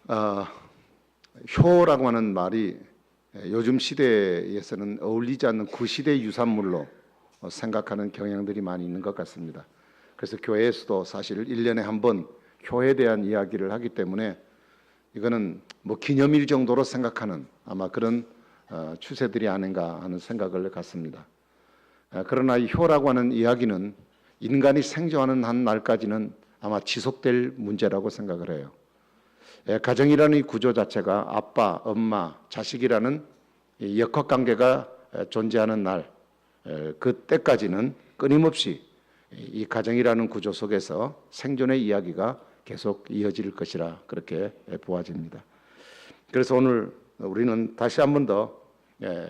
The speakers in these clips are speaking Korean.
아, 효라고 하는 말이 요즘 시대에서는 어울리지 않는 구시대 유산물로 생각하는 경향들이 많이 있는 것 같습니다. 그래서 교회에서도 사실 1년에 한 번 효에 대한 이야기를 하기 때문에 이거는 뭐 기념일 정도로 생각하는 아마 그런 추세들이 아닌가 하는 생각을 갖습니다. 그러나 이 효라고 하는 이야기는 인간이 생존하는 한 날까지는 아마 지속될 문제라고 생각을 해요. 가정이라는 이 구조 자체가 아빠, 엄마, 자식이라는 이 역학관계가 존재하는 날, 그때까지는 끊임없이 이 가정이라는 구조 속에서 생존의 이야기가 계속 이어질 것이라 그렇게 보아집니다. 그래서 오늘 우리는 다시 한 번 더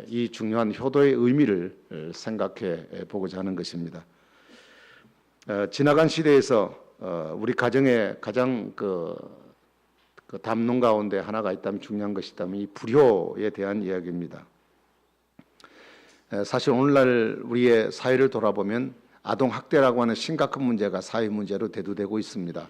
이 중요한 효도의 의미를 생각해 보고자 하는 것입니다. 지나간 시대에서 우리 가정에 가장 그 담론 가운데 하나가 있다면 중요한 것이 있다면 이 불효에 대한 이야기입니다. 사실 오늘날 우리의 사회를 돌아보면 아동 학대라고 하는 심각한 문제가 사회 문제로 대두되고 있습니다.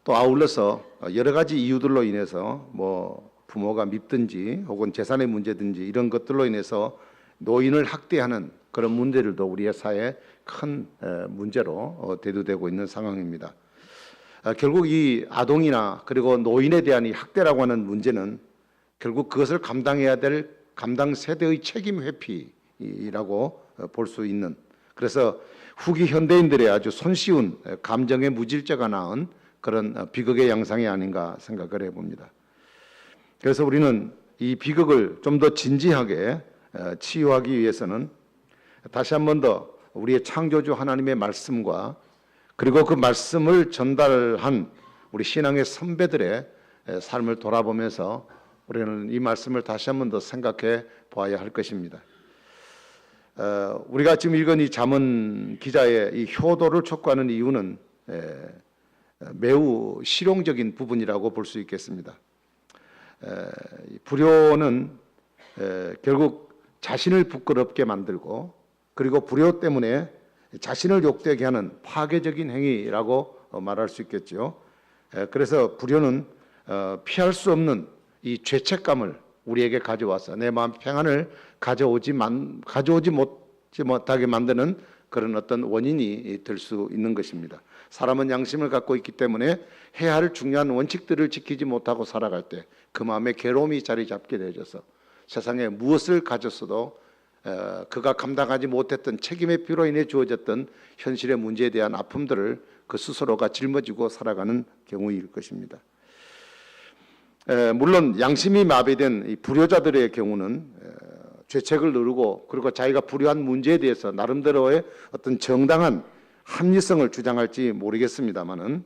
또 아울러서 여러 가지 이유들로 인해서 뭐 부모가 밉든지 혹은 재산의 문제든지 이런 것들로 인해서 노인을 학대하는 그런 문제들도 우리의 사회에 큰 문제로 대두되고 있는 상황입니다. 결국 이 아동이나 그리고 노인에 대한 이 학대라고 하는 문제는 결국 그것을 감당해야 될 감당 세대의 책임 회피라고 볼 수 있는, 그래서 후기 현대인들의 아주 손쉬운 감정의 무질서가 낳은 그런 비극의 양상이 아닌가 생각을 해봅니다. 그래서 우리는 이 비극을 좀 더 진지하게 치유하기 위해서는 다시 한 번 더 우리의 창조주 하나님의 말씀과 그리고 그 말씀을 전달한 우리 신앙의 선배들의 삶을 돌아보면서 우리는 이 말씀을 다시 한 번 더 생각해 보아야 할 것입니다. 우리가 지금 읽은 이 잠언 기자의 이 효도를 촉구하는 이유는 매우 실용적인 부분이라고 볼 수 있겠습니다. 불효는 결국 자신을 부끄럽게 만들고 그리고 불효 때문에 자신을 욕되게 하는 파괴적인 행위라고 말할 수 있겠죠. 그래서 불효는 피할 수 없는 이 죄책감을 우리에게 가져와서 내 마음 평안을 가져오지 못하게 만드는 그런 어떤 원인이 될 수 있는 것입니다. 사람은 양심을 갖고 있기 때문에 해야 할 중요한 원칙들을 지키지 못하고 살아갈 때 그 마음에 괴로움이 자리 잡게 되어져서 세상에 무엇을 가졌어도 그가 감당하지 못했던 책임의 피로 인해 주어졌던 현실의 문제에 대한 아픔들을 그 스스로가 짊어지고 살아가는 경우일 것입니다. 물론 양심이 마비된 이 불효자들의 경우는 죄책을 누르고 그리고 자기가 불효한 문제에 대해서 나름대로의 어떤 정당한 합리성을 주장할지 모르겠습니다만은,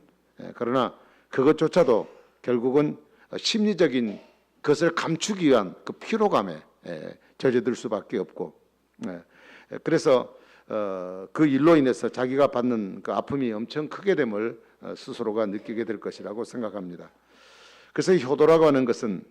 그러나 그것조차도 결국은 심리적인 것을 감추기 위한 그 피로감에 젖어들 수밖에 없고, 그래서 그 일로 인해서 자기가 받는 그 아픔이 엄청 크게 됨을 스스로가 느끼게 될 것이라고 생각합니다. 그래서 이 효도라고 하는 것은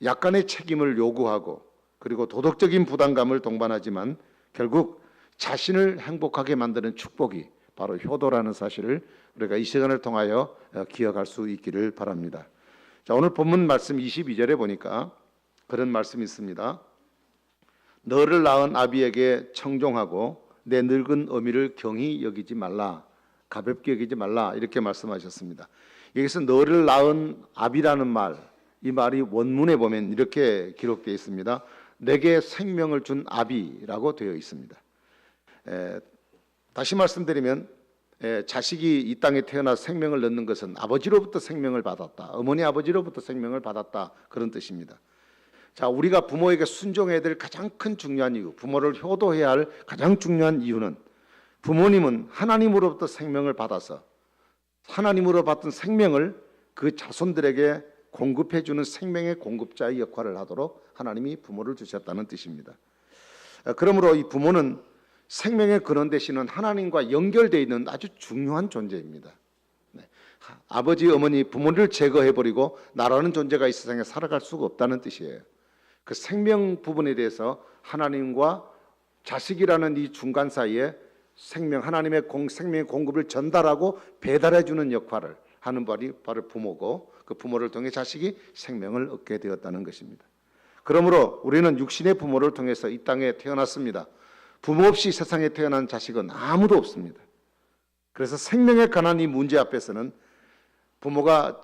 약간의 책임을 요구하고 그리고 도덕적인 부담감을 동반하지만 결국 자신을 행복하게 만드는 축복이 바로 효도라는 사실을 우리가 이 시간을 통하여 기억할 수 있기를 바랍니다. 자, 오늘 본문 말씀 22절에 보니까 그런 말씀이 있습니다. 너를 낳은 아비에게 청종하고 내 늙은 어미를 경히 여기지 말라, 가볍게 여기지 말라, 이렇게 말씀하셨습니다. 여기서 너를 낳은 아비라는 말, 이 말이 원문에 보면 이렇게 기록되어 있습니다. 내게 생명을 준 아비라고 되어 있습니다. 다시 말씀드리면 자식이 이 땅에 태어나 생명을 낳는 것은 아버지로부터 생명을 받았다, 어머니 아버지로부터 생명을 받았다, 그런 뜻입니다. 자, 우리가 부모에게 순종해야 될 가장 큰 중요한 이유, 부모를 효도해야 할 가장 중요한 이유는 부모님은 하나님으로부터 생명을 받아서 하나님으로 받은 생명을 그 자손들에게 공급해주는 생명의 공급자의 역할을 하도록 하나님이 부모를 주셨다는 뜻입니다. 그러므로 이 부모는 생명의 근원 되시는 하나님과 연결되어 있는 아주 중요한 존재입니다. 아버지, 어머니, 부모를 제거해버리고 나라는 존재가 이 세상에 살아갈 수가 없다는 뜻이에요. 그 생명 부분에 대해서 하나님과 자식이라는 이 중간 사이에 하나님의 생명의 공급을 전달하고 배달해주는 역할을 하는 말이 바로 부모고 그 부모를 통해 자식이 생명을 얻게 되었다는 것입니다. 그러므로 우리는 육신의 부모를 통해서 이 땅에 태어났습니다. 부모 없이 세상에 태어난 자식은 아무도 없습니다. 그래서 생명에 관한 이 문제 앞에서는 부모가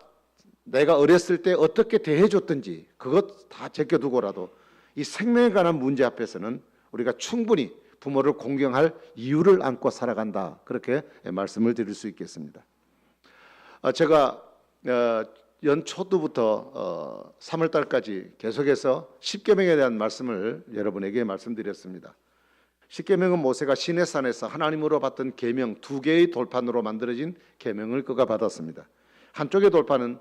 내가 어렸을 때 어떻게 대해줬든지 그것 다 제껴두고라도 이 생명에 관한 문제 앞에서는 우리가 충분히 부모를 공경할 이유를 안고 살아간다. 그렇게 말씀을 드릴 수 있겠습니다. 제가 연초부터 3월 달까지 계속해서 십계명에 대한 말씀을 여러분에게 말씀드렸습니다. 십계명은 모세가 시내산에서 하나님으로 받던 계명 2개의 돌판으로 만들어진 계명을 그가 받았습니다. 한쪽의 돌판은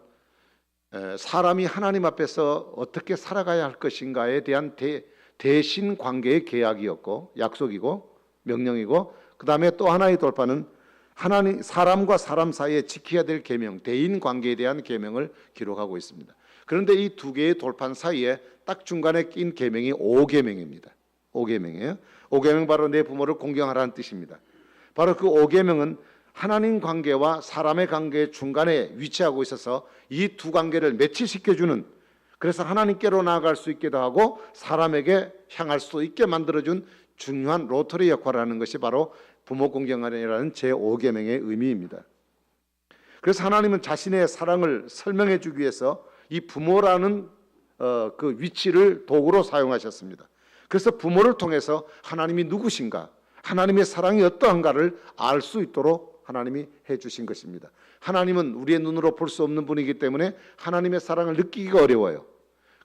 사람이 하나님 앞에서 어떻게 살아가야 할 것인가에 대한 대신 관계의 계약이었고 약속이고 명령이고, 그 다음에 또 하나의 돌판은 하나님 사람과 사람 사이에 지켜야 될 계명, 대인 관계에 대한 계명을 기록하고 있습니다. 그런데 이 2개의 돌판 사이에 딱 중간에 낀 계명이 5계명입니다. 5계명이에요. 5계명 바로 내 부모를 공경하라는 뜻입니다. 바로 그 5계명은 하나님 관계와 사람의 관계의 중간에 위치하고 있어서 이 두 관계를 매치시켜주는, 그래서 하나님께로 나아갈 수 있기도 하고 사람에게 향할 수 있게 만들어준 중요한 로터리 역할을 하는 것이 바로 부모 공경하라는 제5계명의 의미입니다. 그래서 하나님은 자신의 사랑을 설명해 주기 위해서 이 부모라는 그 위치를 도구로 사용하셨습니다. 그래서 부모를 통해서 하나님이 누구신가, 하나님의 사랑이 어떠한가를 알 수 있도록 하나님이 해주신 것입니다. 하나님은 우리의 눈으로 볼 수 없는 분이기 때문에 하나님의 사랑을 느끼기가 어려워요.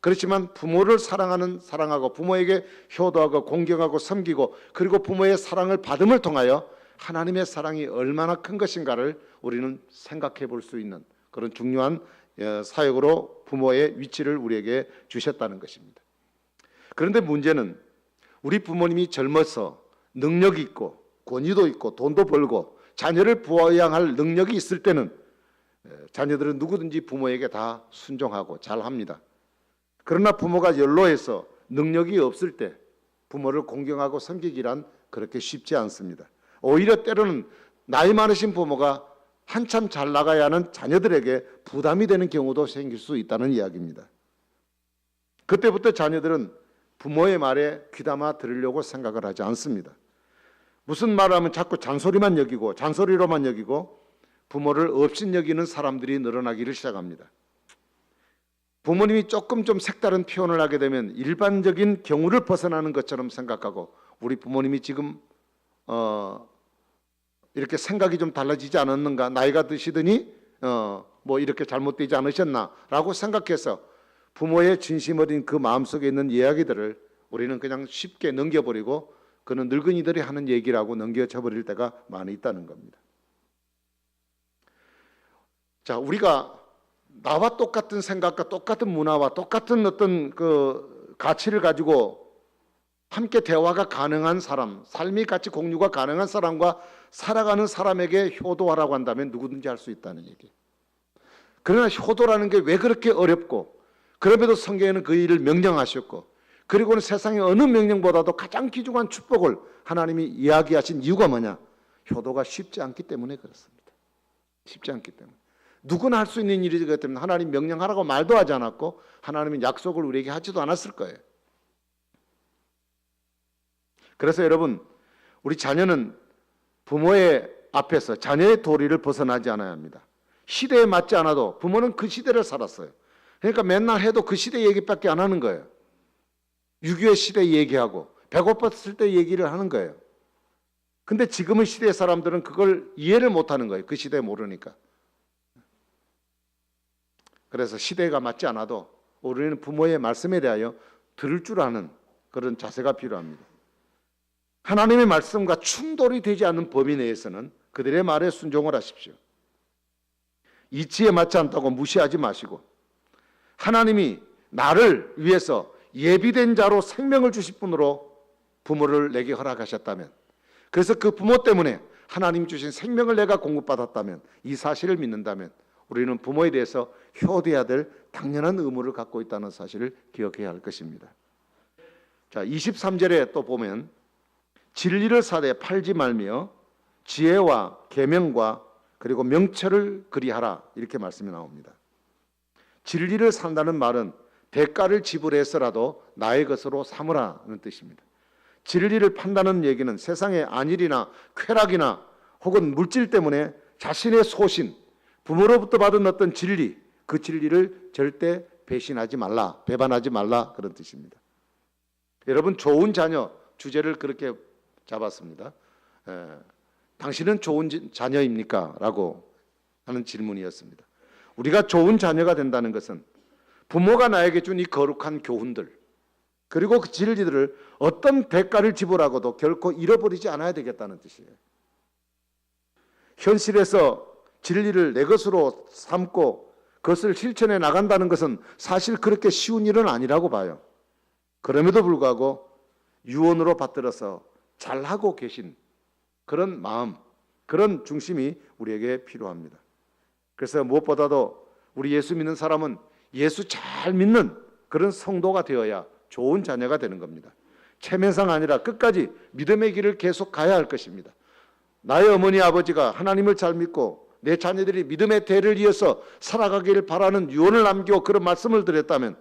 그렇지만 부모를 사랑하고 부모에게 효도하고 공경하고 섬기고 그리고 부모의 사랑을 받음을 통하여 하나님의 사랑이 얼마나 큰 것인가를 우리는 생각해 볼 수 있는 그런 중요한 사역으로 부모의 위치를 우리에게 주셨다는 것입니다. 그런데 문제는 우리 부모님이 젊어서 능력이 있고 권위도 있고 돈도 벌고 자녀를 부양할 능력이 있을 때는 자녀들은 누구든지 부모에게 다 순종하고 잘합니다. 그러나 부모가 연로해서 능력이 없을 때 부모를 공경하고 섬기기란 그렇게 쉽지 않습니다. 오히려 때로는 나이 많으신 부모가 한참 잘 나가야 하는 자녀들에게 부담이 되는 경우도 생길 수 있다는 이야기입니다. 그때부터 자녀들은 부모의 말에 귀담아 들으려고 생각을 하지 않습니다. 무슨 말을 하면 자꾸 잔소리만 여기고 잔소리로만 여기고 부모를 업신여기는 사람들이 늘어나기를 시작합니다. 부모님이 조금 좀 색다른 표현을 하게 되면 일반적인 경우를 벗어나는 것처럼 생각하고 우리 부모님이 지금 이렇게 생각이 좀 달라지지 않았는가, 나이가 드시더니 뭐 이렇게 잘못되지 않으셨나라고 생각해서 부모의 진심 어린 그 마음속에 있는 이야기들을 우리는 그냥 쉽게 넘겨버리고 그는 늙은이들이 하는 얘기라고 넘겨져버릴 때가 많이 있다는 겁니다. 자, 우리가 나와 똑같은 생각과 똑같은 문화와 똑같은 어떤 그 가치를 가지고 함께 대화가 가능한 사람, 삶이 같이 공유가 가능한 사람과 살아가는 사람에게 효도하라고 한다면 누구든지 할 수 있다는 얘기. 그러나 효도라는 게 왜 그렇게 어렵고, 그럼에도 성경에는 그 일을 명령하셨고, 그리고는 세상의 어느 명령보다도 가장 귀중한 축복을 하나님이 이야기하신 이유가 뭐냐? 효도가 쉽지 않기 때문에 그렇습니다. 쉽지 않기 때문에. 누구나 할 수 있는 일이기 때문에 하나님 명령하라고 말도 하지 않았고 하나님은 약속을 우리에게 하지도 않았을 거예요. 그래서 여러분, 우리 자녀는 부모의 앞에서 자녀의 도리를 벗어나지 않아야 합니다. 시대에 맞지 않아도 부모는 그 시대를 살았어요. 그러니까 맨날 해도 그 시대 얘기밖에 안 하는 거예요. 6.25 시대 얘기하고 배고팠을 때 얘기를 하는 거예요. 근데 지금의 시대 사람들은 그걸 이해를 못하는 거예요. 그 시대 모르니까. 그래서 시대가 맞지 않아도 우리는 부모의 말씀에 대하여 들을 줄 아는 그런 자세가 필요합니다. 하나님의 말씀과 충돌이 되지 않는 범위 내에서는 그들의 말에 순종을 하십시오. 이치에 맞지 않다고 무시하지 마시고, 하나님이 나를 위해서 예비된 자로 생명을 주실 분으로 부모를 내게 허락하셨다면, 그래서 그 부모 때문에 하나님 주신 생명을 내가 공급받았다면, 이 사실을 믿는다면 우리는 부모에 대해서 효도해야 될 당연한 의무를 갖고 있다는 사실을 기억해야 할 것입니다. 자, 23절에 또 보면 진리를 사되 팔지 말며 지혜와 계명과 그리고 명철을 그리하라 이렇게 말씀이 나옵니다. 진리를 산다는 말은 대가를 지불해서라도 나의 것으로 삼으라는 뜻입니다. 진리를 판다는 얘기는 세상의 안일이나 쾌락이나 혹은 물질 때문에 자신의 소신, 부모로부터 받은 어떤 진리, 그 진리를 절대 배신하지 말라, 배반하지 말라 그런 뜻입니다. 여러분, 좋은 자녀 주제를 그렇게 잡았습니다. 당신은 좋은 자녀입니까? 라고 하는 질문이었습니다. 우리가 좋은 자녀가 된다는 것은 부모가 나에게 준 이 거룩한 교훈들, 그리고 그 진리들을 어떤 대가를 지불하고도 결코 잃어버리지 않아야 되겠다는 뜻이에요. 현실에서 진리를 내 것으로 삼고 그것을 실천해 나간다는 것은 사실 그렇게 쉬운 일은 아니라고 봐요. 그럼에도 불구하고 유언으로 받들어서 잘하고 계신 그런 마음, 그런 중심이 우리에게 필요합니다. 그래서 무엇보다도 우리 예수 믿는 사람은 예수 잘 믿는 그런 성도가 되어야 좋은 자녀가 되는 겁니다. 체면상 아니라 끝까지 믿음의 길을 계속 가야 할 것입니다. 나의 어머니 아버지가 하나님을 잘 믿고 내 자녀들이 믿음의 대를 이어서 살아가기를 바라는 유언을 남기고 그런 말씀을 드렸다면,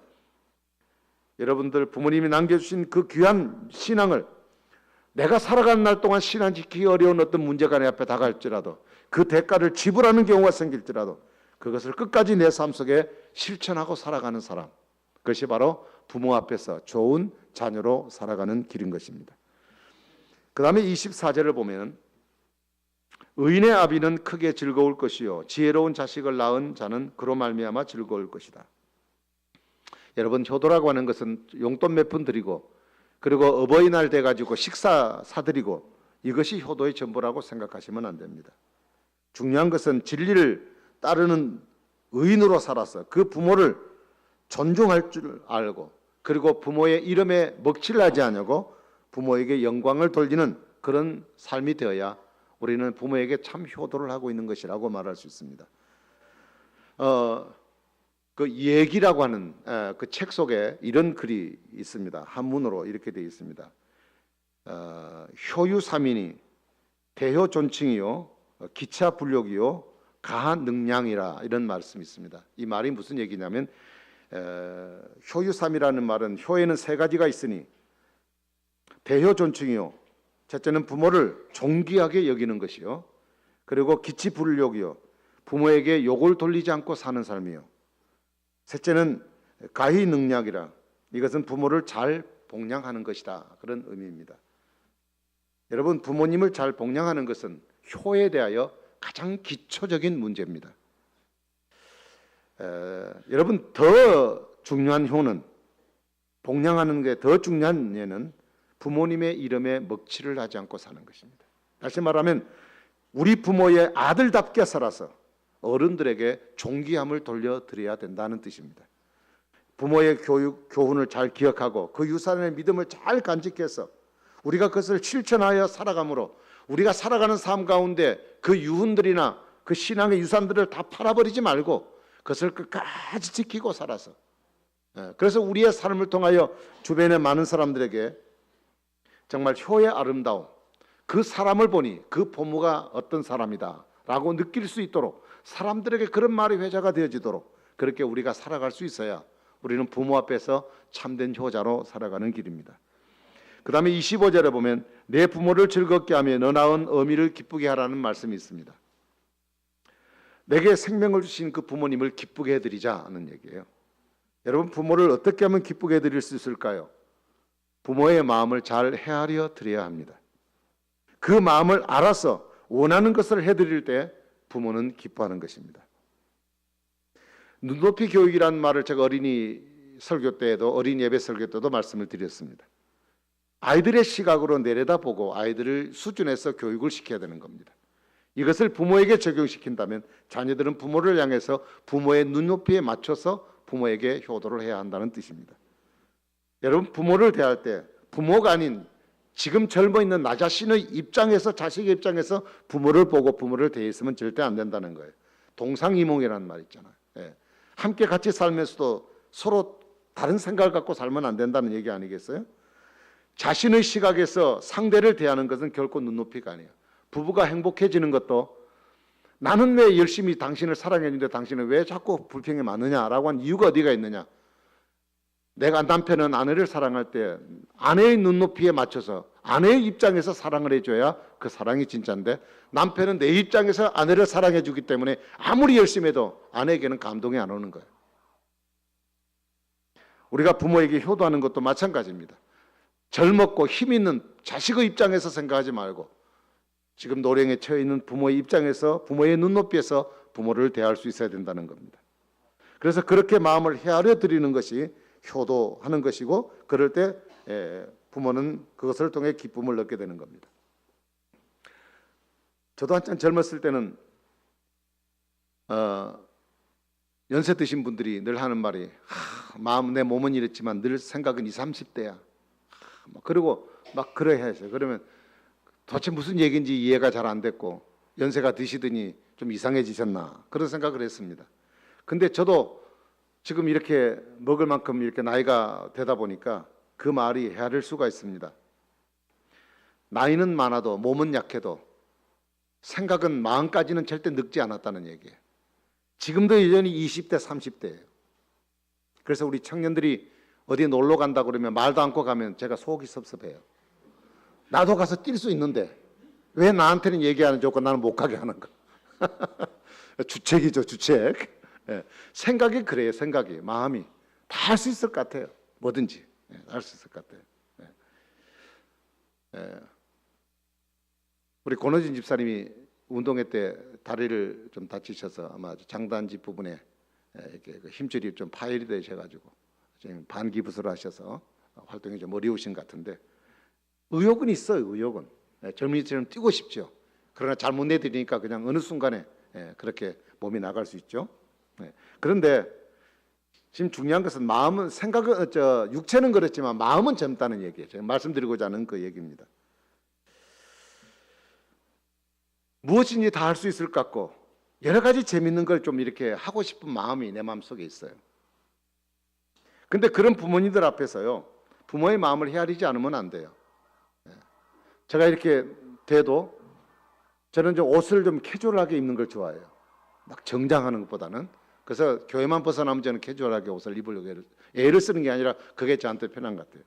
여러분들 부모님이 남겨주신 그 귀한 신앙을 내가 살아가는 날 동안 신앙 지키기 어려운 어떤 문제가 내 앞에 다가올지라도, 그 대가를 지불하는 경우가 생길지라도 그것을 끝까지 내 삶 속에 실천하고 살아가는 사람, 그것이 바로 부모 앞에서 좋은 자녀로 살아가는 길인 것입니다. 그 다음에 24절을 보면 의인의 아비는 크게 즐거울 것이요 지혜로운 자식을 낳은 자는 그로 말미암아 즐거울 것이다. 여러분, 효도라고 하는 것은 용돈 몇 푼 드리고 그리고 어버이날 돼가지고 식사 사드리고 이것이 효도의 전부라고 생각하시면 안 됩니다. 중요한 것은 진리를 따르는 의인으로 살아서 그 부모를 존중할 줄 알고, 그리고 부모의 이름에 먹칠을 하지 않냐고 부모에게 영광을 돌리는 그런 삶이 되어야 우리는 부모에게 참 효도를 하고 있는 것이라고 말할 수 있습니다. 그 얘기라고 하는 그 책 속에 이런 글이 있습니다. 한문으로 이렇게 되어 있습니다. 효유삼인이 대효 존칭이요 기차 불욕이요 가한 능량이라, 이런 말씀이 있습니다. 이 말이 무슨 얘기냐면 효유삼이라는 말은 효에는 세 가지가 있으니 대효 존칭이요, 첫째는 부모를 존귀하게 여기는 것이요, 그리고 기치불력이요, 부모에게 욕을 돌리지 않고 사는 삶이요, 셋째는 가희능력이라, 이것은 부모를 잘 복양하는 것이다, 그런 의미입니다. 여러분, 부모님을 잘 복양하는 것은 효에 대하여 가장 기초적인 문제입니다. 여러분, 더 중요한 효는, 복양하는 게 더 중요한 예는 부모님의 이름에 먹칠을 하지 않고 사는 것입니다. 다시 말하면 우리 부모의 아들답게 살아서 어른들에게 존귀함을 돌려드려야 된다는 뜻입니다. 부모의 교훈을 잘 기억하고 그 유산의 믿음을 잘 간직해서 우리가 그것을 실천하여 살아감으로 우리가 살아가는 삶 가운데 그 유훈들이나 그 신앙의 유산들을 다 팔아버리지 말고 그것을 끝까지 지키고 살아서, 그래서 우리의 삶을 통하여 주변의 많은 사람들에게 정말 효의 아름다움, 그 사람을 보니 그 부모가 어떤 사람이다 라고 느낄 수 있도록, 사람들에게 그런 말이 회자가 되어지도록 그렇게 우리가 살아갈 수 있어야 우리는 부모 앞에서 참된 효자로 살아가는 길입니다. 그 다음에 25절에 보면 내 부모를 즐겁게 하며 너 낳은 어미를 기쁘게 하라는 말씀이 있습니다. 내게 생명을 주신 그 부모님을 기쁘게 해드리자는 얘기예요. 여러분, 부모를 어떻게 하면 기쁘게 해드릴 수 있을까요? 부모의 마음을 잘 헤아려 드려야 합니다. 그 마음을 알아서 원하는 것을 해드릴 때 부모는 기뻐하는 것입니다. 눈높이 교육이라는 말을 제가 어린이 설교 때에도, 어린 예배 설교 때도 말씀을 드렸습니다. 아이들의 시각으로 내려다보고 아이들을 수준에서 교육을 시켜야 되는 겁니다. 이것을 부모에게 적용시킨다면 자녀들은 부모를 향해서 부모의 눈높이에 맞춰서 부모에게 효도를 해야 한다는 뜻입니다. 여러분, 부모를 대할 때 부모가 아닌 지금 젊어 있는 나 자신의 입장에서, 자식의 입장에서 부모를 보고 부모를 대했으면 절대 안 된다는 거예요. 동상이몽이라는 말 있잖아요. 함께 같이 살면서도 서로 다른 생각을 갖고 살면 안 된다는 얘기 아니겠어요? 자신의 시각에서 상대를 대하는 것은 결코 눈높이가 아니에요. 부부가 행복해지는 것도 나는 왜 열심히 당신을 사랑했는데 당신은 왜 자꾸 불평에 맞느냐라고 한 이유가 어디가 있느냐. 내가 남편은 아내를 사랑할 때 아내의 눈높이에 맞춰서 아내의 입장에서 사랑을 해줘야 그 사랑이 진짜인데, 남편은 내 입장에서 아내를 사랑해 주기 때문에 아무리 열심히 해도 아내에게는 감동이 안 오는 거예요. 우리가 부모에게 효도하는 것도 마찬가지입니다. 젊었고 힘 있는 자식의 입장에서 생각하지 말고 지금 노령에 처해 있는 부모의 입장에서, 부모의 눈높이에서 부모를 대할 수 있어야 된다는 겁니다. 그래서 그렇게 마음을 헤아려 드리는 것이 효도하는 것이고, 그럴 때 부모는 그것을 통해 기쁨을 얻게 되는 겁니다. 저도 한참 젊었을 때는 연세 드신 분들이 늘 하는 말이, 마음 내 몸은 이렇지만 늘 생각은 20, 30대야. 그리고 막 그래야 했어요. 그러면 도대체 무슨 얘기인지 이해가 잘 안 됐고, 연세가 드시더니 좀 이상해지셨나 그런 생각을 했습니다. 근데 저도 지금 이렇게 먹을 만큼 이렇게 나이가 되다 보니까 그 말이 헤아릴 수가 있습니다. 나이는 많아도 몸은 약해도 생각은 마음까지는 절대 늙지 않았다는 얘기예요. 지금도 여전히 20대, 30대예요. 그래서 우리 청년들이 어디 놀러 간다 그러면 말도 않고 가면 제가 속이 섭섭해요. 나도 가서 뛸 수 있는데 왜 나한테는 얘기 안 해줬고 나는 못 가게 하는가. 주책이죠, 주책. 생각이 그래요. 생각이, 마음이 다 할 수 있을 것 같아요. 뭐든지 할 수 있을 것 같아요. 우리 권호진 집사님이 운동회 때 다리를 좀 다치셔서 아마 장단지 부분에 이렇게 힘줄이 좀 파열이 되셔가지고 지금 반기부스를 하셔서 활동이 좀 어려우신 것 같은데, 의욕은 있어요. 의욕은 젊은이처럼 뛰고 싶죠. 그러나 잘못 내드리니까 그냥 어느 순간에 그렇게 몸이 나갈 수 있죠. 그런데 지금 중요한 것은 마음은, 생각은 육체는 그렇지만 마음은 젊다는 얘기예요. 제가 말씀드리고자 하는 그 얘기입니다. 무엇인지 다 할 수 있을 것 같고 여러 가지 재밌는 걸 좀 이렇게 하고 싶은 마음이 내 마음속에 있어요. 근데 그런 부모님들 앞에서요, 부모의 마음을 헤아리지 않으면 안 돼요. 제가 이렇게 돼도 저는 좀 옷을 좀 캐주얼하게 입는 걸 좋아해요. 막 정장하는 것보다는. 그래서 교회만 벗어나면 저는 캐주얼하게 옷을 입으려고 애를 쓰는 게 아니라 그게 저한테 편한 것 같아요.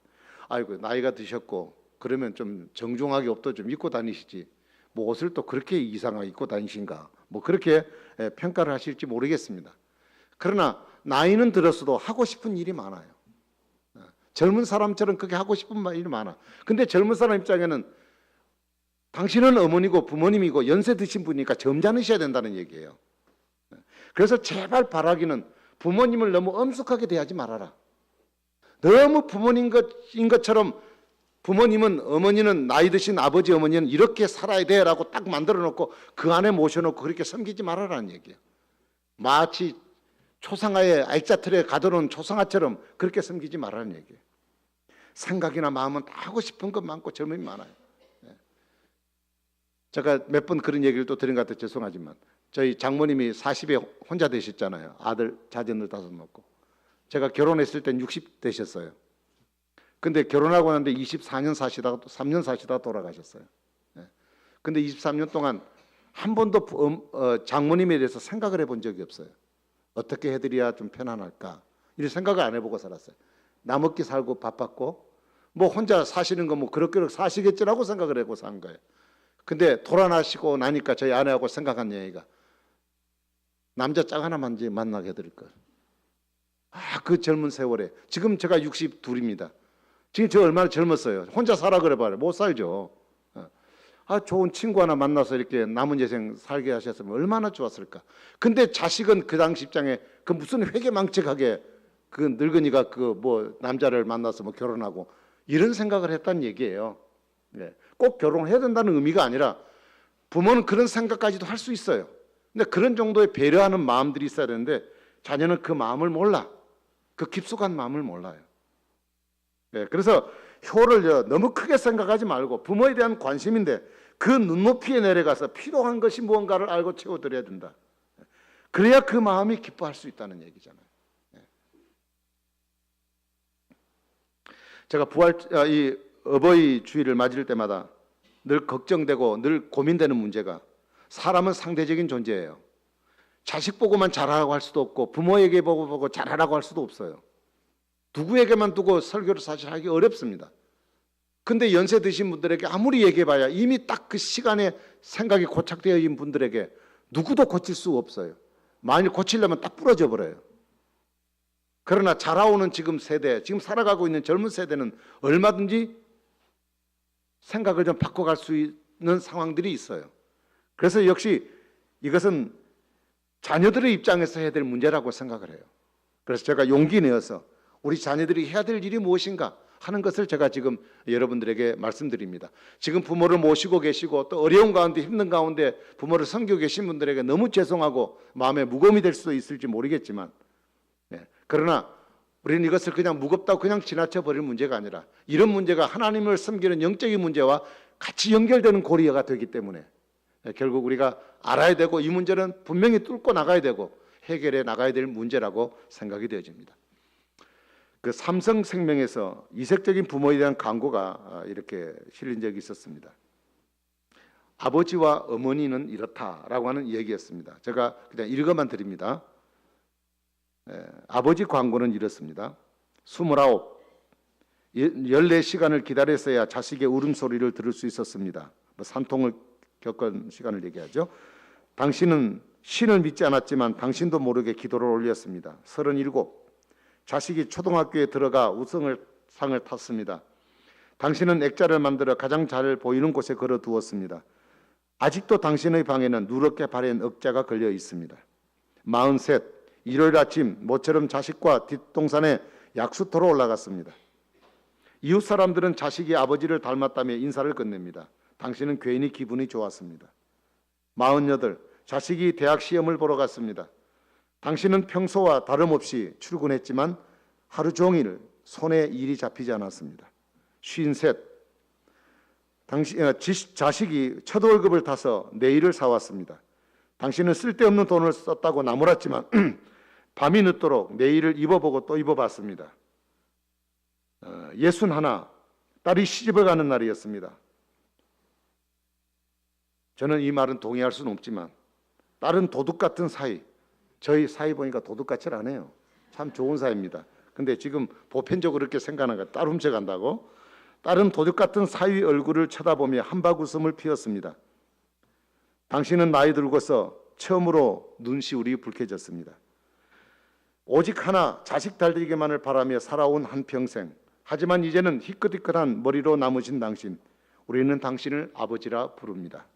아이고 나이가 드셨고 그러면 좀 정중하게 옷도 좀 입고 다니시지, 뭐 옷을 또 그렇게 이상하게 입고 다니신가, 뭐 그렇게 평가를 하실지 모르겠습니다. 그러나 나이는 들었어도 하고 싶은 일이 많아요. 젊은 사람처럼 그렇게 하고 싶은 일이 많아. 근데 젊은 사람 입장에는 당신은 어머니고 부모님이고 연세 드신 분이니까 점잖으셔야 된다는 얘기예요. 그래서 제발 바라기는 부모님을 너무 엄숙하게 대하지 말아라. 너무 부모님 인 것처럼 부모님은, 어머니는, 나이 드신 아버지 어머니는 이렇게 살아야 돼라고 딱 만들어 놓고 그 안에 모셔놓고 그렇게 섬기지 말아라는 얘기예요. 마치 초상화에 액자틀에 가둬놓은 초상화처럼 그렇게 섬기지 말라는 얘기예요. 생각이나 마음은 다 하고 싶은 것 많고 젊음이 많아요. 제가 몇 번 그런 얘기를 또 들은 것 같아요. 죄송하지만 저희 장모님이 40에 혼자 되셨잖아요. 아들 자녀들 5 놓고. 제가 결혼했을 땐 60 되셨어요. 근데 결혼하고 났는데 24년 사시다가 또 3년 사시다가 돌아가셨어요. 근데 23년 동안 한 번도 장모님에 대해서 생각을 해본 적이 없어요. 어떻게 해드려야 좀 편안할까, 이런 생각을 안 해보고 살았어요. 나먹기 살고 바빴고 뭐 혼자 사시는 거 뭐 그렇게 사시겠지라고 생각을 하고 산 거예요. 근데 돌아나시고 나니까 저희 아내하고 생각한 얘기가, 남자 짝 하나만 이제 만나게 해드릴 걸. 그 젊은 세월에, 지금 제가 62입니다. 지금 저 얼마나 젊었어요. 혼자 살아 그래 봐요. 못 살죠. 좋은 친구 하나 만나서 이렇게 남은 여생 살게 하셨으면 얼마나 좋았을까. 근데 자식은 그 당시 입장에 그 무슨 회개망측하게 그 늙은이가 그 뭐 남자를 만나서 뭐 결혼하고 이런 생각을 했다는 얘기예요. 꼭 결혼해야 된다는 의미가 아니라 부모는 그런 생각까지도 할 수 있어요. 근데 그런 정도의 배려하는 마음들이 있어야 되는데 자녀는 그 마음을 몰라. 그 깊숙한 마음을 몰라요. 그래서 효를 너무 크게 생각하지 말고 부모에 대한 관심인데 그 눈높이에 내려가서 필요한 것이 무언가를 알고 채워드려야 된다. 그래야 그 마음이 기뻐할 수 있다는 얘기잖아요. 제가 이 어버이 주일을 맞을 때마다 늘 걱정되고 늘 고민되는 문제가, 사람은 상대적인 존재예요. 자식 보고만 잘하라고 할 수도 없고 부모에게 보고 잘하라고 할 수도 없어요. 누구에게만 두고 설교를 사실 하기 어렵습니다. 근데 연세 드신 분들에게 아무리 얘기해봐야 이미 딱 그 시간에 생각이 고착되어 있는 분들에게 누구도 고칠 수 없어요. 만일 고치려면 딱 부러져 버려요. 그러나 자라오는 지금 세대, 지금 살아가고 있는 젊은 세대는 얼마든지 생각을 좀 바꿔갈 수 있는 상황들이 있어요. 그래서 역시 이것은 자녀들의 입장에서 해야 될 문제라고 생각을 해요. 그래서 제가 용기 내어서 우리 자녀들이 해야 될 일이 무엇인가 하는 것을 제가 지금 여러분들에게 말씀드립니다. 지금 부모를 모시고 계시고 또 어려운 가운데 힘든 가운데 부모를 섬기고 계신 분들에게 너무 죄송하고 마음에 무거움이 될 수도 있을지 모르겠지만 그러나 우리는 이것을 그냥 무겁다고 그냥 지나쳐 버릴 문제가 아니라 이런 문제가 하나님을 섬기는 영적인 문제와 같이 연결되는 고리가 되기 때문에 결국 우리가 알아야 되고 이 문제는 분명히 뚫고 나가야 되고 해결해 나가야 될 문제라고 생각이 되어집니다. 그 삼성생명에서 이색적인 부모에 대한 광고가 이렇게 실린 적이 있었습니다. 아버지와 어머니는 이렇다라고 하는 이야기였습니다. 제가 그냥 읽어만 드립니다. 아버지 광고는 이렇습니다. 29, 14시간을 기다렸어야 자식의 울음소리를 들을 수 있었습니다. 산통을 겪은 시간을 얘기하죠. 당신은 신을 믿지 않았지만 당신도 모르게 기도를 올렸습니다. 37, 자식이 초등학교에 들어가 우승상을 탔습니다. 당신은 액자를 만들어 가장 잘 보이는 곳에 걸어두었습니다. 아직도 당신의 방에는 누렇게 바랜 액자가 걸려 있습니다. 43, 일요일 아침 모처럼 자식과 뒷동산에 약수터로 올라갔습니다. 이웃 사람들은 자식이 아버지를 닮았다며 인사를 건넵니다. 당신은 괜히 기분이 좋았습니다. 48, 자식이 대학 시험을 보러 갔습니다. 당신은 평소와 다름없이 출근했지만 하루 종일 손에 일이 잡히지 않았습니다. 53, 자식이 첫 월급을 타서 내일을 사왔습니다. 당신은 쓸데없는 돈을 썼다고 나무랐지만 밤이 늦도록 내일을 입어보고 또 입어봤습니다. 61, 딸이 시집을 가는 날이었습니다. 저는 이 말은 동의할 수는 없지만 딸은 도둑 같은 사이, 저희 사이 보니까 도둑같이 안 해요. 참 좋은 사이입니다. 근데 지금 보편적으로 그렇게 생각하는 거예요. 딸 훔쳐간다고. 딸은 도둑 같은 사위 얼굴을 쳐다보며 한박 웃음을 피웠습니다. 당신은 나이 들고서 처음으로 눈시울이 붉게졌습니다. 오직 하나 자식 달리기만을 바라며 살아온 한평생. 하지만 이제는 희끗희끗한 머리로 남으신 당신. 우리는 당신을 아버지라 부릅니다.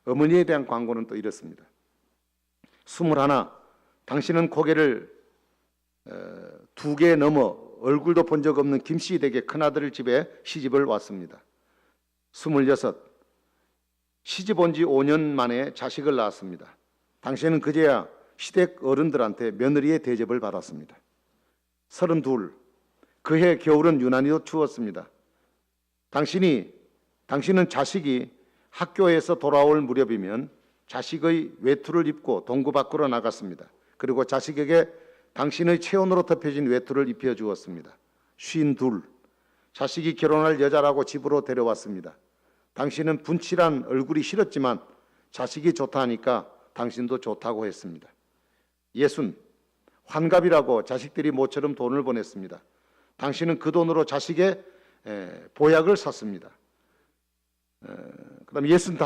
어머니에 대한 광고는 또 이렇습니다. 21, 당신은 고개를 2개 넘어 얼굴도 본 적 없는 김씨 댁의 큰아들 집에 시집을 왔습니다. 26, 시집 온 지 5년 만에 자식을 낳았습니다. 당신은 그제야 시댁 어른들한테 며느리의 대접을 받았습니다. 32, 그해 겨울은 유난히도 추웠습니다. 당신은 자식이 학교에서 돌아올 무렵이면 자식의 외투를 입고 동구 밖으로 나갔습니다. 그리고 자식에게 당신의 체온으로 덮여진 외투를 입혀주었습니다. 52, 자식이 결혼할 여자라고 집으로 데려왔습니다. 당신은 분칠한 얼굴이 싫었지만 자식이 좋다 하니까 당신도 좋다고 했습니다. 60, 환갑이라고 자식들이 모처럼 돈을 보냈습니다. 당신은 그 돈으로 자식의 보약을 샀습니다. 그 다음에 65,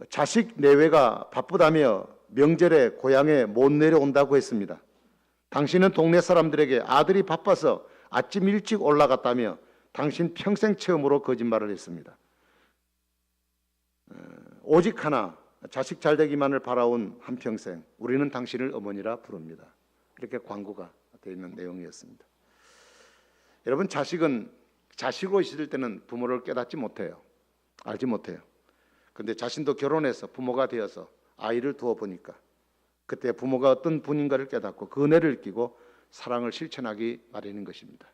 자식 내외가 바쁘다며 명절에 고향에 못 내려온다고 했습니다. 당신은 동네 사람들에게 아들이 바빠서 아침 일찍 올라갔다며 당신 평생 처음으로 거짓말을 했습니다. 오직 하나 자식 잘되기만을 바라온 한평생. 우리는 당신을 어머니라 부릅니다. 이렇게 광고가 되어 있는 내용이었습니다. 여러분, 자식은 자식으로 있을 때는 부모를 깨닫지 못해요. 알지 못해요. 근데 자신도 결혼해서 부모가 되어서 아이를 두어 보니까 그때 부모가 어떤 분인가를 깨닫고 그 은혜를 느끼고 사랑을 실천하기 마련인 것입니다.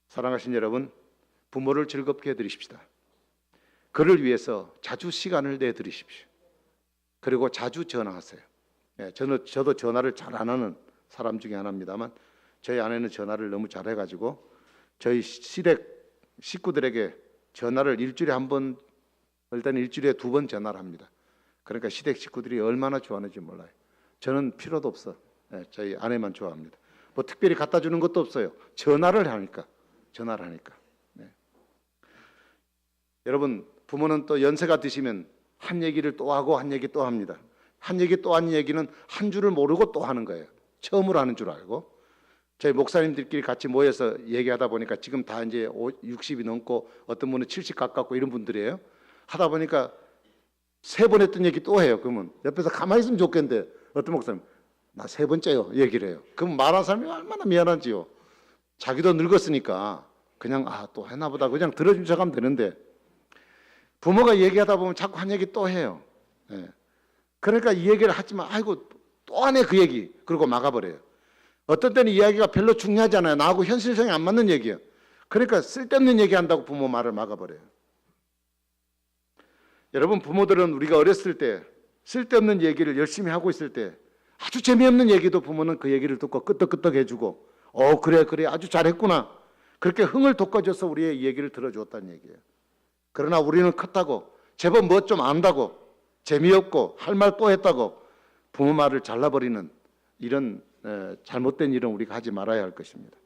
사랑하신 여러분, 부모를 즐겁게 해드리십시다. 그를 위해서 자주 시간을 내드리십시오. 그리고 자주 전화하세요. 저도 전화를 잘 안 하는 사람 중에 하나입니다만 저희 아내는 전화를 너무 잘해가지고 저희 시댁 식구들에게 전화를 일주일에 한 번 일단 일주일에 2번 전화를 합니다. 그러니까 시댁 식구들이 얼마나 좋아하는지 몰라요. 저는 필요도 없어. 예, 저희 아내만 좋아합니다. 뭐 특별히 갖다 주는 것도 없어요. 전화를 하니까. 네. 여러분, 부모는 또 연세가 드시면 한 얘기를 또 하고 한 얘기 또 합니다. 한 얘기 또 한 얘기는 한 줄을 모르고 또 하는 거예요. 처음으로 하는 줄 알고. 저희 목사님들끼리 같이 모여서 얘기하다 보니까 지금 다 이제 60이 넘고 어떤 분은 70 가깝고 이런 분들이에요. 하다 보니까 3번 했던 얘기 또 해요. 그러면 옆에서 가만히 있으면 좋겠는데 어떤 목사님 나 3번째요 얘기를 해요. 그럼 말한 사람이 얼마나 미안한지요. 자기도 늙었으니까 그냥 또 했나 보다 그냥 들어준 척하면 되는데 부모가 얘기하다 보면 자꾸 한 얘기 또 해요. 예. 그러니까 이 얘기를 하지만 아이고 또 하네 그 얘기 그러고 막아버려요. 어떤 때는 이야기가 별로 중요하잖아요. 나하고 현실성이 안 맞는 얘기예요. 그러니까 쓸데없는 얘기한다고 부모 말을 막아버려요. 여러분, 부모들은 우리가 어렸을 때 쓸데없는 얘기를 열심히 하고 있을 때 아주 재미없는 얘기도 부모는 그 얘기를 듣고 끄떡끄떡 해주고 그래 아주 잘했구나 그렇게 흥을 돋궈줘서 우리의 이 얘기를 들어주었다는 얘기예요. 그러나 우리는 컸다고 제법 뭐 좀 안다고 재미없고 할 말 또 했다고 부모 말을 잘라버리는 이런 잘못된 일은 우리가 하지 말아야 할 것입니다.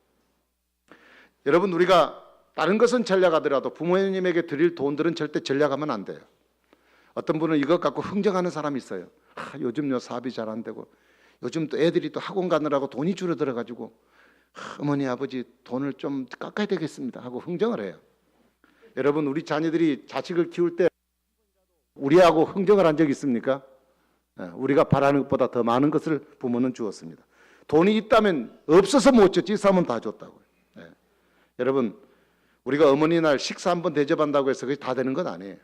여러분, 우리가 다른 것은 전략하더라도 부모님에게 드릴 돈들은 절대 전략하면 안 돼요. 어떤 분은 이것 갖고 흥정하는 사람이 있어요. 요즘 사업이 잘 안 되고 요즘 또 애들이 또 학원 가느라고 돈이 줄어들어 가지고 어머니 아버지 돈을 좀 깎아야 되겠습니다 하고 흥정을 해요. 여러분, 우리 자녀들이 자식을 키울 때 우리하고 흥정을 한 적 있습니까? 우리가 바라는 것보다 더 많은 것을 부모는 주었습니다. 돈이 있다면 없어서 못 줬지 있으면 다 줬다고요. 여러분, 우리가 어머니 날 식사 한번 대접한다고 해서 그게 다 되는 건 아니에요.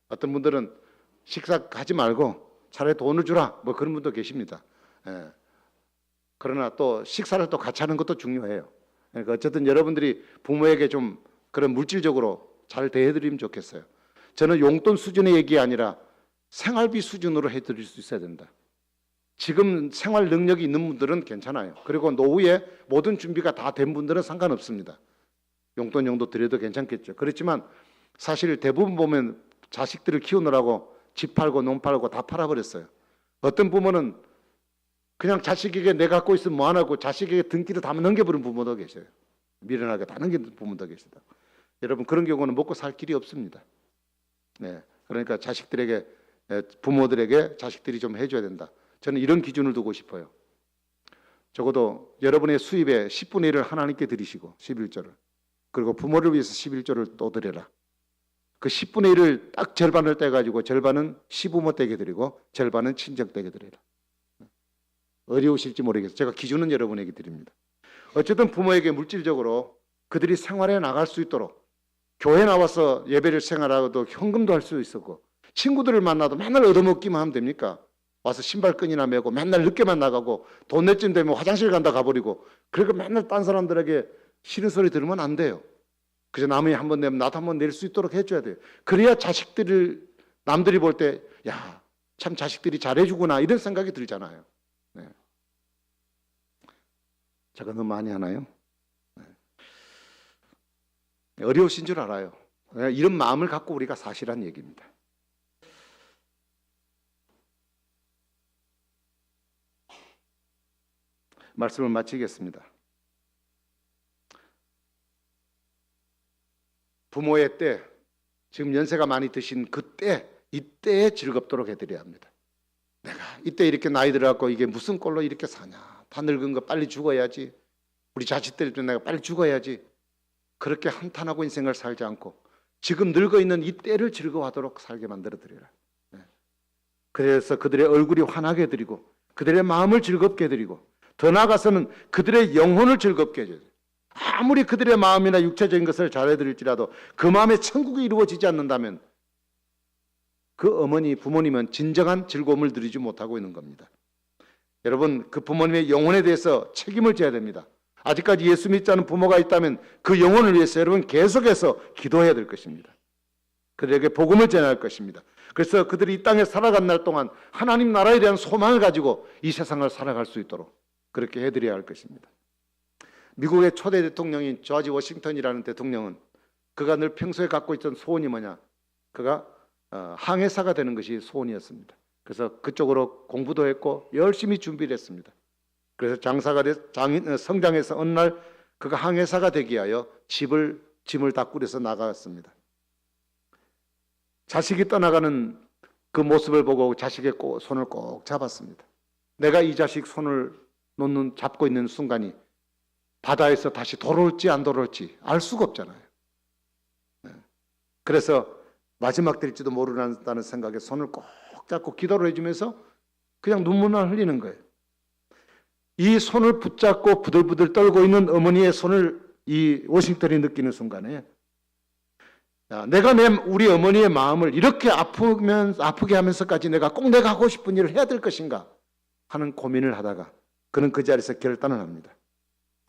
어떤 분들은 식사 하지 말고 차라리 돈을 주라 뭐 그런 분도 계십니다. 그러나 또 식사를 또 같이 하는 것도 중요해요. 그러니까 어쨌든 여러분들이 부모에게 좀 그런 물질적으로 잘 대해드리면 좋겠어요. 저는 용돈 수준의 얘기 아니라 생활비 수준으로 해드릴 수 있어야 된다. 지금 생활 능력이 있는 분들은 괜찮아요. 그리고 노후에 모든 준비가 다 된 분들은 상관없습니다. 용돈 정도 드려도 괜찮겠죠. 그렇지만 사실 대부분 보면 자식들을 키우느라고 집 팔고 농 팔고 다 팔아버렸어요. 어떤 부모는 그냥 자식에게 내가 갖고 있으면 뭐 안 하고 자식에게 등기를 다 넘겨버린 부모도 계셔요. 미련하게 다 넘기는 부모도 계시다. 여러분, 그런 경우는 먹고 살 길이 없습니다. 네, 그러니까 자식들에게 부모들에게 자식들이 좀 해줘야 된다. 저는 이런 기준을 두고 싶어요. 적어도 여러분의 수입의 10분의 1을 하나님께 드리시고 11조를 그리고 부모를 위해서 11조를 또 드려라. 그 10분의 1을 딱 절반을 떼가지고 절반은 시부모 댁에 드리고 절반은 친정 댁에 드리라. 어려우실지 모르겠어요. 제가 기준은 여러분에게 드립니다. 어쨌든 부모에게 물질적으로 그들이 생활해 나갈 수 있도록 교회 나와서 예배를 생활하고도 현금도 할 수 있었고 친구들을 만나도 맨날 얻어먹기만 하면 됩니까? 와서 신발끈이나 메고 맨날 늦게만 나가고 돈 낼쯤 되면 화장실 간다 가버리고 그러니까 맨날 딴 사람들에게 싫은 소리 들으면 안 돼요. 그래서 남이 한 번 내면 나도 한 번 낼 수 있도록 해줘야 돼요. 그래야 자식들을 남들이 볼 때 야, 참 자식들이 잘해주구나 이런 생각이 들잖아요. 네. 제가 너무 많이 하나요? 네. 어려우신 줄 알아요. 이런 마음을 갖고 우리가 사실한 얘기입니다. 말씀을 마치겠습니다. 부모의 때, 지금 연세가 많이 드신 그때, 이때에 즐겁도록 해드려야 합니다. 내가 이때 이렇게 나이 들어갖고 이게 무슨 꼴로 이렇게 사냐. 다 늙은 거 빨리 죽어야지. 우리 자식들 때 내가 빨리 죽어야지. 그렇게 한탄하고 인생을 살지 않고 지금 늙어 있는 이때를 즐거워하도록 살게 만들어 드려라. 그래서 그들의 얼굴이 환하게 해드리고 그들의 마음을 즐겁게 해드리고 더 나아가서는 그들의 영혼을 즐겁게 해줘요. 아무리 그들의 마음이나 육체적인 것을 잘해드릴지라도 그 마음에 천국이 이루어지지 않는다면 그 어머니, 부모님은 진정한 즐거움을 누리지 못하고 있는 겁니다. 여러분, 그 부모님의 영혼에 대해서 책임을 져야 됩니다. 아직까지 예수 믿지 않은 부모가 있다면 그 영혼을 위해서 여러분 계속해서 기도해야 될 것입니다. 그들에게 복음을 전할 것입니다. 그래서 그들이 이 땅에 살아간 날 동안 하나님 나라에 대한 소망을 가지고 이 세상을 살아갈 수 있도록 그렇게 해드려야 할 것입니다. 미국의 초대 대통령인 조지 워싱턴이라는 대통령은 그가 늘 평소에 갖고 있던 소원이 뭐냐? 그가 항해사가 되는 것이 소원이었습니다. 그래서 그쪽으로 공부도 했고 열심히 준비를 했습니다. 그래서 성장해서 어느 날 그가 항해사가 되기 위하여 짐을 다 꾸려서 나갔습니다. 자식이 떠나가는 그 모습을 보고 자식의 손을 꼭 잡았습니다. 내가 이 자식 손을 잡고 있는 순간이 바다에서 다시 돌아올지 안 돌아올지 알 수가 없잖아요. 그래서 마지막 될지도 모른다는 생각에 손을 꼭 잡고 기도를 해주면서 그냥 눈물만 흘리는 거예요. 이 손을 붙잡고 부들부들 떨고 있는 어머니의 손을 이 워싱턴이 느끼는 순간에 내가 우리 어머니의 마음을 이렇게 아프게 하면서까지 내가 꼭 내가 하고 싶은 일을 해야 될 것인가 하는 고민을 하다가 그는 그 자리에서 결단을 합니다.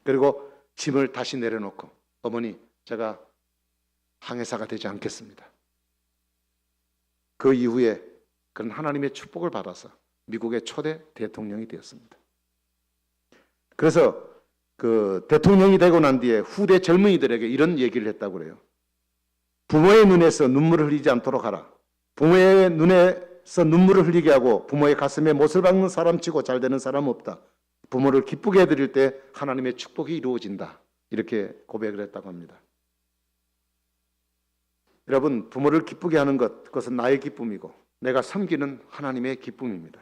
그리고 짐을 다시 내려놓고 어머니 제가 항해사가 되지 않겠습니다. 그 이후에 그는 하나님의 축복을 받아서 미국의 초대 대통령이 되었습니다. 그래서 그 대통령이 되고 난 뒤에 후대 젊은이들에게 이런 얘기를 했다고 그래요. 부모의 눈에서 눈물을 흘리지 않도록 하라. 부모의 눈에서 눈물을 흘리게 하고 부모의 가슴에 못을 박는 사람치고 잘 되는 사람은 없다. 부모를 기쁘게 해드릴 때 하나님의 축복이 이루어진다. 이렇게 고백을 했다고 합니다. 여러분, 부모를 기쁘게 하는 것, 그것은 나의 기쁨이고 내가 섬기는 하나님의 기쁨입니다.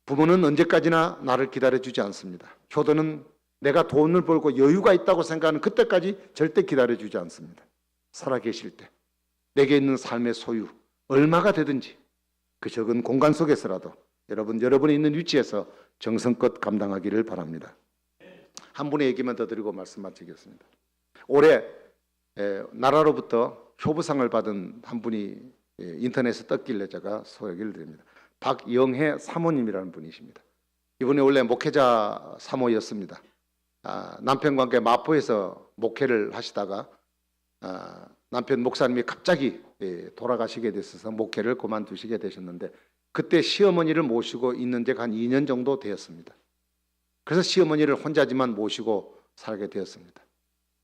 부모는 언제까지나 나를 기다려주지 않습니다. 효도는 내가 돈을 벌고 여유가 있다고 생각하는 그때까지 절대 기다려주지 않습니다. 살아계실 때 내게 있는 삶의 소유 얼마가 되든지 그 적은 공간 속에서라도 여러분이 있는 위치에서 정성껏 감당하기를 바랍니다. 한 분의 얘기만 더 드리고 말씀 마치겠습니다. 올해 나라로부터 효부상을 받은 한 분이 인터넷에 떴길래 제가 소개를 드립니다. 박영혜 사모님이라는 분이십니다. 이분이 원래 목회자 사모였습니다. 남편과 함께 마포에서 목회를 하시다가 남편 목사님이 갑자기 돌아가시게 됐어서 목회를 그만두시게 되셨는데 그때 시어머니를 모시고 있는 지가 한 2년 정도 되었습니다. 그래서 시어머니를 혼자지만 모시고 살게 되었습니다.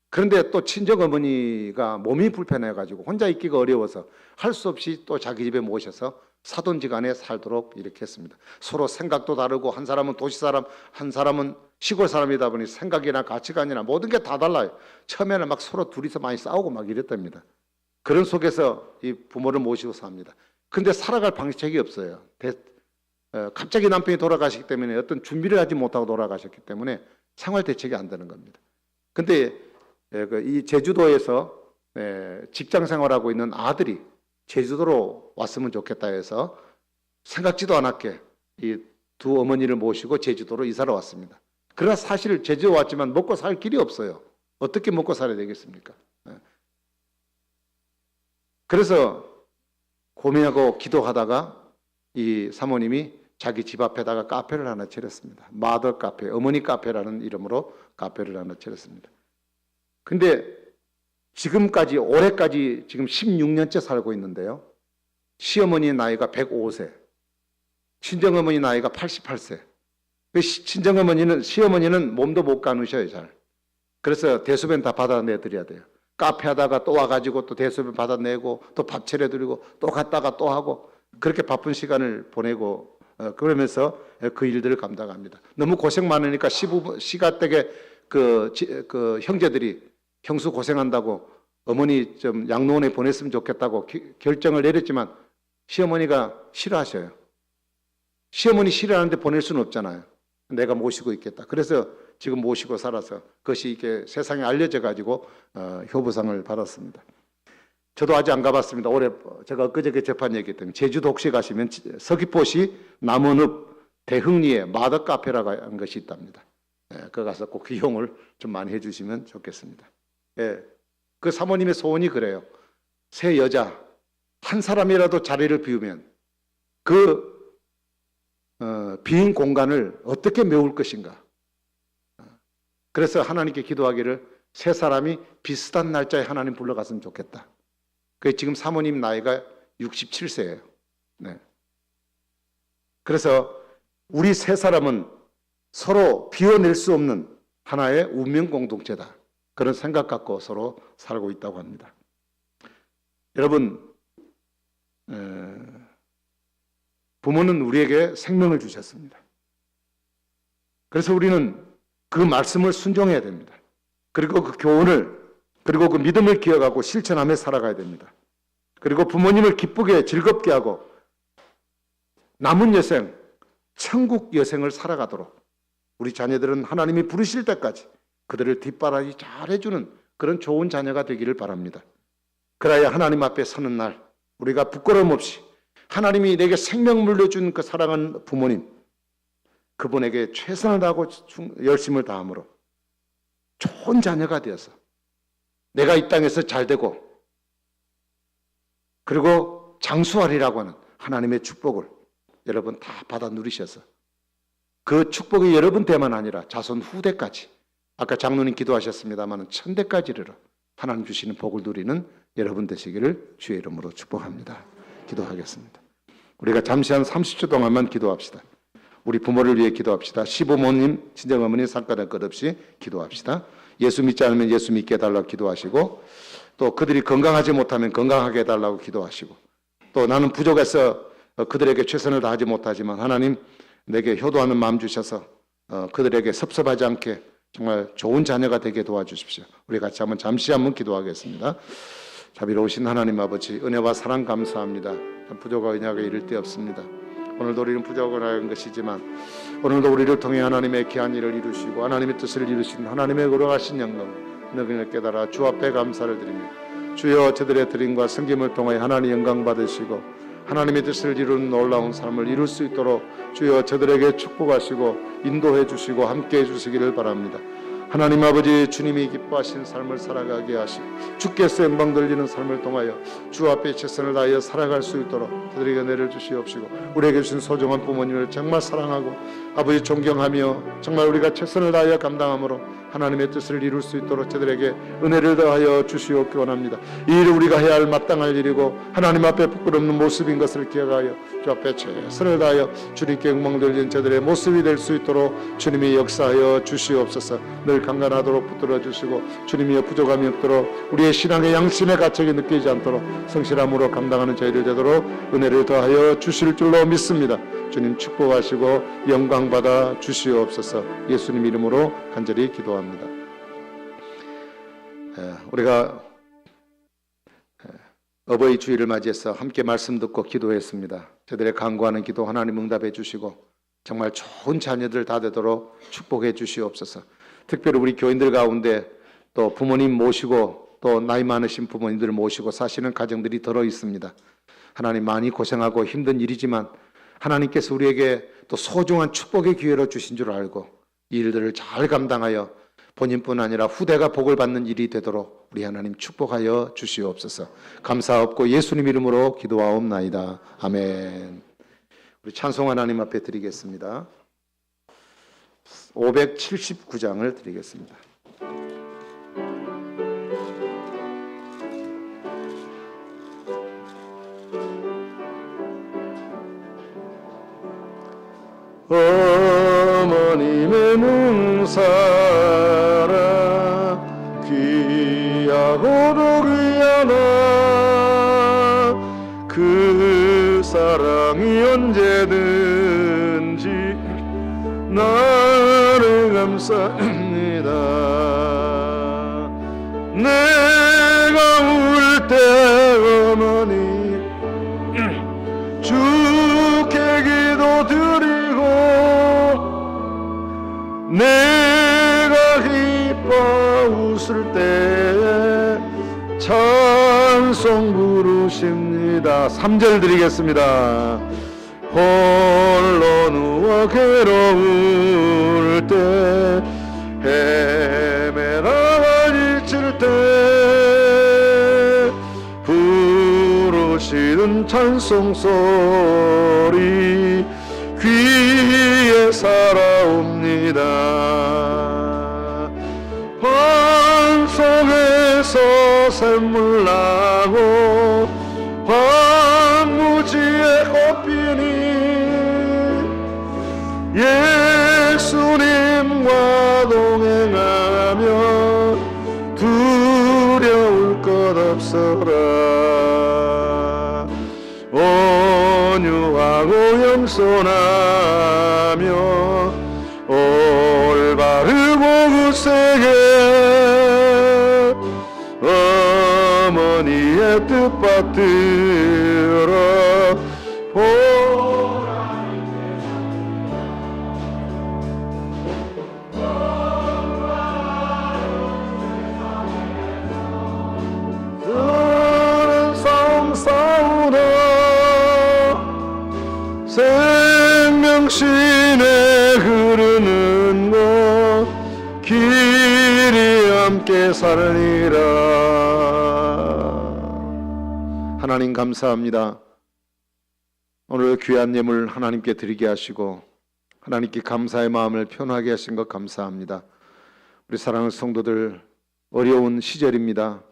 그런데 또 친정어머니가 몸이 불편해가지고 혼자 있기가 어려워서 할 수 없이 또 자기 집에 모셔서 사돈지간에 살도록 이렇게 했습니다. 서로 생각도 다르고 한 사람은 도시 사람, 한 사람은 시골 사람이다 보니 생각이나 가치관이나 모든 게 다 달라요. 처음에는 막 서로 둘이서 많이 싸우고 막 이랬답니다. 그런 속에서 이 부모를 모시고 삽니다. 근데 살아갈 방식이 없어요. 갑자기 남편이 돌아가시기 때문에 어떤 준비를 하지 못하고 돌아가셨기 때문에 생활 대책이 안 되는 겁니다. 근데 이 제주도에서 직장 생활하고 있는 아들이 제주도로 왔으면 좋겠다 해서 생각지도 않았게 이 두 어머니를 모시고 제주도로 이사를 왔습니다. 그러나 사실 제주도 왔지만 먹고 살 길이 없어요. 어떻게 먹고 살아야 되겠습니까? 그래서 고민하고 기도하다가 이 사모님이 자기 집 앞에다가 카페를 하나 차렸습니다. 마더 카페, 어머니 카페라는 이름으로 카페를 하나 차렸습니다. 근데 지금까지 올해까지 지금 16년째 살고 있는데요. 시어머니 나이가 105세, 친정어머니 나이가 88세. 시어머니는 몸도 못 가누셔요, 잘. 그래서 대소변 다 받아내드려야 돼요. 카페 하다가 또 와가지고 또 대소변 받아내고 또 밥 차려드리고 또 갔다가 또 하고 그렇게 바쁜 시간을 보내고 그러면서 그 일들을 감당합니다. 너무 고생 많으니까 시가댁에 그 형제들이 형수 고생한다고 어머니 좀 양로원에 보냈으면 좋겠다고 결정을 내렸지만 시어머니가 싫어하셔요. 시어머니 싫어하는데 보낼 수는 없잖아요. 내가 모시고 있겠다. 그래서 지금 모시고 살아서 그것이 이렇게 세상에 알려져 가지고 효부상을 받았습니다. 저도 아직 안 가봤습니다. 올해 제가 엊그저께 접한 얘기 때문에 제주도 혹시 가시면 서귀포시 남원읍 대흥리에 마더 카페라고 한 것이 있답니다. 그 가서 꼭 이용을 좀 많이 해주시면 좋겠습니다. 그 사모님의 소원이 그래요. 새 여자 한 사람이라도 자리를 비우면 그 빈 공간을 어떻게 메울 것인가. 그래서 하나님께 기도하기를 세 사람이 비슷한 날짜에 하나님 불러갔으면 좋겠다. 지금 사모님 나이가 67세예요. 네. 그래서 우리 세 사람은 서로 비워낼 수 없는 하나의 운명 공동체다. 그런 생각 갖고 서로 살고 있다고 합니다. 여러분, 부모는 우리에게 생명을 주셨습니다. 그래서 우리는 그 말씀을 순종해야 됩니다. 그리고 그 교훈을, 그리고 그 믿음을 기억하고 실천하며 살아가야 됩니다. 그리고 부모님을 기쁘게 즐겁게 하고 남은 여생, 천국 여생을 살아가도록 우리 자녀들은 하나님이 부르실 때까지 그들을 뒷바라지 잘 해주는 그런 좋은 자녀가 되기를 바랍니다. 그래야 하나님 앞에 서는 날 우리가 부끄러움 없이 하나님이 내게 생명 물려준 그 사랑하는 부모님, 그분에게 최선을 다하고 열심을 다함으로 좋은 자녀가 되어서 내가 이 땅에서 잘 되고 그리고 장수하리라고 하는 하나님의 축복을 여러분 다 받아 누리셔서 그 축복이 여러분때만 아니라 자손 후대까지, 아까 장로님 기도하셨습니다만 천대까지 이르러 하나님 주시는 복을 누리는 여러분 되시기를 주의 이름으로 축복합니다. 기도하겠습니다. 우리가 잠시 한 30초 동안만 기도합시다. 우리 부모를 위해 기도합시다. 시부모님, 친정어머니 상가는 것 없이 기도합시다. 예수 믿지 않으면 예수 믿게 해달라고 기도하시고, 또 그들이 건강하지 못하면 건강하게 해달라고 기도하시고, 또 나는 부족해서 그들에게 최선을 다하지 못하지만 하나님 내게 효도하는 마음 주셔서 그들에게 섭섭하지 않게 정말 좋은 자녀가 되게 도와주십시오. 우리 같이 잠시 한번 기도하겠습니다. 자비로우신 하나님 아버지, 은혜와 사랑 감사합니다. 부족과 은혜가 이를 데 없습니다. 오늘도 우리는 부족을 하는 것이지만 오늘도 우리를 통해 하나님의 귀한 일을 이루시고 하나님의 뜻을 이루신 하나님의 거룩하신 영광 너희를 깨달아 주 앞에 감사를 드립니다. 주여, 저들의 드림과 섬김을 통해 하나님 영광 받으시고 하나님의 뜻을 이루는 놀라운 삶을 이룰 수 있도록 주여 저들에게 축복하시고 인도해 주시고 함께해 주시기를 바랍니다. 하나님 아버지, 주님이 기뻐하신 삶을 살아가게 하시고 주께서 영광 돌리는 삶을 통하여 주 앞에 최선을 다하여 살아갈 수 있도록 저들에게 은혜를 주시옵시고, 우리에게 주신 소중한 부모님을 정말 사랑하고 아버지 존경하며 정말 우리가 최선을 다하여 감당함으로 하나님의 뜻을 이룰 수 있도록 저들에게 은혜를 더하여 주시옵기 원합니다. 이 일을 우리가 해야 할 마땅할 일이고 하나님 앞에 부끄럽는 모습인 것을 기억하여 주 앞에 최선을 다하여 주님께 영광 돌리는 저들의 모습이 될 수 있도록 주님이 역사하여 주시옵소서. 늘 강건하도록 붙들어 주시고 주님이 부족함이 없도록 우리의 신앙의 양심의 가책이 느끼지 않도록 성실함으로 감당하는 저희들 되도록 은혜를 더하여 주실 줄로 믿습니다. 주님 축복하시고 영광 받아 주시옵소서. 예수님 이름으로 간절히 기도합니다. 우리가 어버이 주일을 맞이해서 함께 말씀 듣고 기도했습니다. 저들의 간구하는 기도 하나님 응답해 주시고 정말 좋은 자녀들 다 되도록 축복해 주시옵소서. 특별히 우리 교인들 가운데 또 부모님 모시고 또 나이 많으신 부모님들 모시고 사시는 가정들이 들어 있습니다. 하나님, 많이 고생하고 힘든 일이지만 하나님께서 우리에게 또 소중한 축복의 기회로 주신 줄 알고 이 일들을 잘 감당하여 본인뿐 아니라 후대가 복을 받는 일이 되도록 우리 하나님 축복하여 주시옵소서. 감사하옵고 예수님 이름으로 기도하옵나이다. 아멘. 우리 찬송 하나님 앞에 드리겠습니다. 579장을 드리겠습니다. 어머님의 능사라 귀하고도 귀하나 그 사랑이 언제든지 나를 감쌉니다. 내가 울 때 어머니 주께 기도드리고 내가 기뻐 웃을 때 찬송 부르십니다. 3절 드리겠습니다. 홀로 누워 괴로울 때 헤매다가 지칠 때 부르시는 찬송 소리 귀에 살아옵니다. 방송에서 샘물 나고 황무지에 꽃피니 예수님과 동행하며 두려울 것 없어라. 오 생명신에 흐르는 곳 길이 함께 살리라. 하나님 감사합니다. 오늘 귀한 예물 하나님께 드리게 하시고 하나님께 감사의 마음을 표현하게 하신 것 감사합니다. 우리 사랑하는 성도들, 어려운 시절입니다.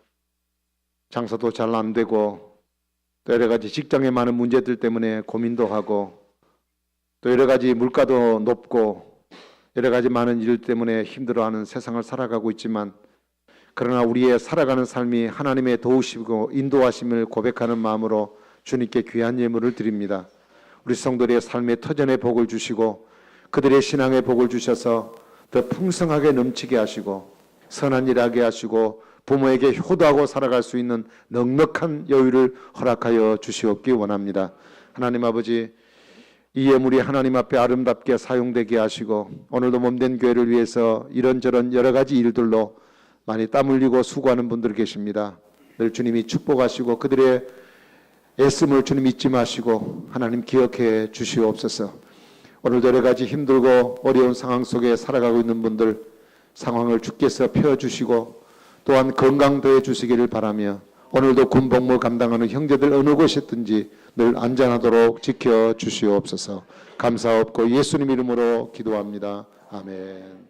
장사도 잘 안 되고 또 여러 가지 직장에 많은 문제들 때문에 고민도 하고 또 여러 가지 물가도 높고 여러 가지 많은 일 때문에 힘들어하는 세상을 살아가고 있지만, 그러나 우리의 살아가는 삶이 하나님의 도우시고 인도하심을 고백하는 마음으로 주님께 귀한 예물을 드립니다. 우리 성도들의 삶의 터전의 복을 주시고 그들의 신앙의 복을 주셔서 더 풍성하게 넘치게 하시고 선한 일 하게 하시고 부모에게 효도하고 살아갈 수 있는 넉넉한 여유를 허락하여 주시옵기 원합니다. 하나님 아버지, 이 예물이 하나님 앞에 아름답게 사용되게 하시고 오늘도 몸된 교회를 위해서 이런저런 여러 가지 일들로 많이 땀 흘리고 수고하는 분들 계십니다. 늘 주님이 축복하시고 그들의 애씀을 주님 잊지 마시고 하나님 기억해 주시옵소서. 오늘도 여러 가지 힘들고 어려운 상황 속에 살아가고 있는 분들 상황을 주께서 펴주시고 또한 건강 더해 주시기를 바라며 오늘도 군복무 감당하는 형제들 어느 곳에 있든지 늘 안전하도록 지켜 주시옵소서. 감사옵고 예수님 이름으로 기도합니다. 아멘.